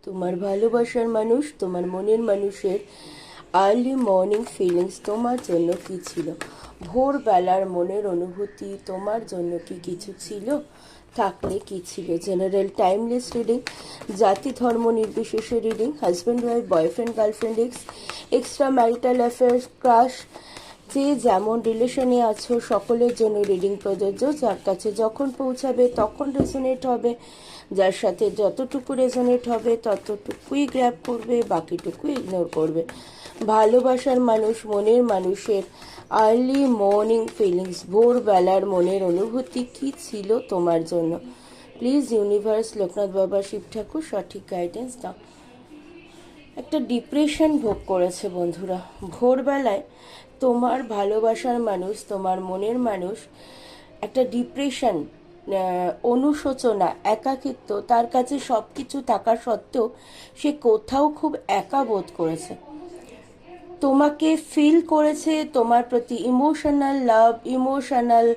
তোমার ভালোবাসার মানুষ, তোমার মনের মানুষের আর্লি মর্নিং ফিলিংস তোমার জন্য কি ছিল? ভোরবেলার মনের অনুভূতি তোমার জন্য কি কিছু ছিল? থাকলে কি ছিল? জেনারেল টাইমলেস রিডিং, জাতি ধর্ম নির্বিশেষে reading, husband wife, boyfriend girlfriend, extra marital affairs, crush, যে যেমন রিলেশনে আছো সকলের জন্য রিডিং প্রযোজ্য। যার কাছে যখন পৌঁছাবে তখন রেজোনেট হবে, যার সাথে যতটুকু রেজোনেট হবে ততটুকুই গ্র্যাব করবে, বাকিটুকু ইগনোর করবে। ভালোবাসার মানুষ, মনের মানুষের আর্লি মর্নিং ফিলিংস, ভোরবেলার মনের অনুভূতি কি ছিল তোমার জন্য? প্লিজ ইউনিভার্স, লোকনাথ বাবা, শিব ঠাকুর সঠিক গাইডেন্স দাও। একটা ডিপ্রেশন ভোগ করেছে বন্ধুরা ভোরবেলায়। তোমার ভালোবাসার মানুষ, তোমার মনের মানুষ একটা ডিপ্রেশন, অনুশোচনা, একাকিত্ব, তার কাছে সব কিছু থাকা সত্ত্বেও সে কোথাও খুব একা বোধ করেছে। তোমাকে ফিল করেছে, তোমার প্রতি ইমোশনাল লাভ, ইমোশনাল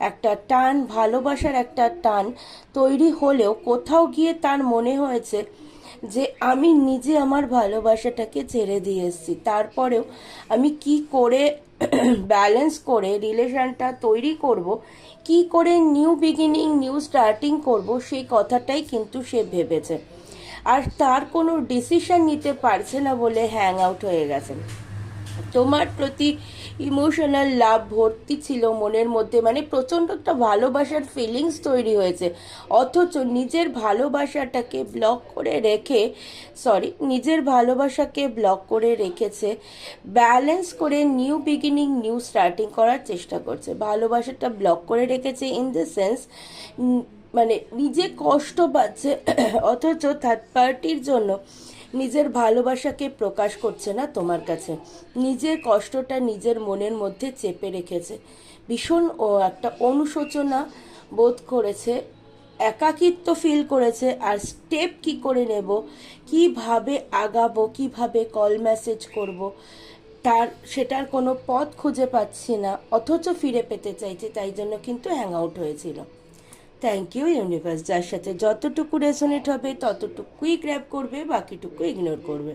একটা টান, ভালোবাসার একটা টান তৈরি হলেও কোথাও গিয়ে তার মনে হয়েছে যে আমি নিজে আমার ভালোবাসাটাকে ছেড়ে দিয়ে এসেছি, তারপরেও আমি কি করে ব্যালেন্স করে রিলেশনটা তৈরি করব, কি করে নিউ বিগিনিং, নিউ স্টার্টিং করব, সেই কথাটাই কিন্তু সে ভেবেছে। আর তার কোনো ডিসিশন নিতে পারছে না বলে হ্যাং আউট হয়ে গেছে। তোমার প্রতি ইমোশনাল লাভ ভর্তি ছিল মনের মধ্যে, মানে প্রচণ্ড একটা ভালোবাসার ফিলিংস তৈরি হয়েছে, অথচ নিজের ভালোবাসাটাকে ব্লক করে রেখে, নিজের ভালোবাসাকে ব্লক করে রেখেছে, ব্যালেন্স করে নিউ বিগিনিং, নিউ স্টার্টিং করার চেষ্টা করছে। ভালোবাসাটা ব্লক করে রেখেছে ইন দ্য সেন্স, মানে নিজে কষ্ট পাচ্ছে অথচ থার্ড পার্টির জন্য নিজের ভালোবাসাকে প্রকাশ করছে না তোমার কাছে, নিজের কষ্টটা নিজের মনের মধ্যে চেপে রেখেছে, ভীষণ একটা অনুশোচনা বোধ করেছে, একাকিত্ব ফিল করেছে। আর স্টেপ কি করে নেব, কিভাবে আগাবো, কিভাবে কল মেসেজ করব, সেটার কোনো পথ খুঁজে পাচ্ছি না, অথচ ফিরে পেতে চাইছে, তাই জন্য কিন্তু হ্যাং আউট হয়েছিল। থ্যাংক ইউ ইউনিভার্স, যার সাথে যতটুকু রেজোনেট হবে ততটুকুই গ্র্যাব করবে, বাকিটুকু ইগনোর করবে।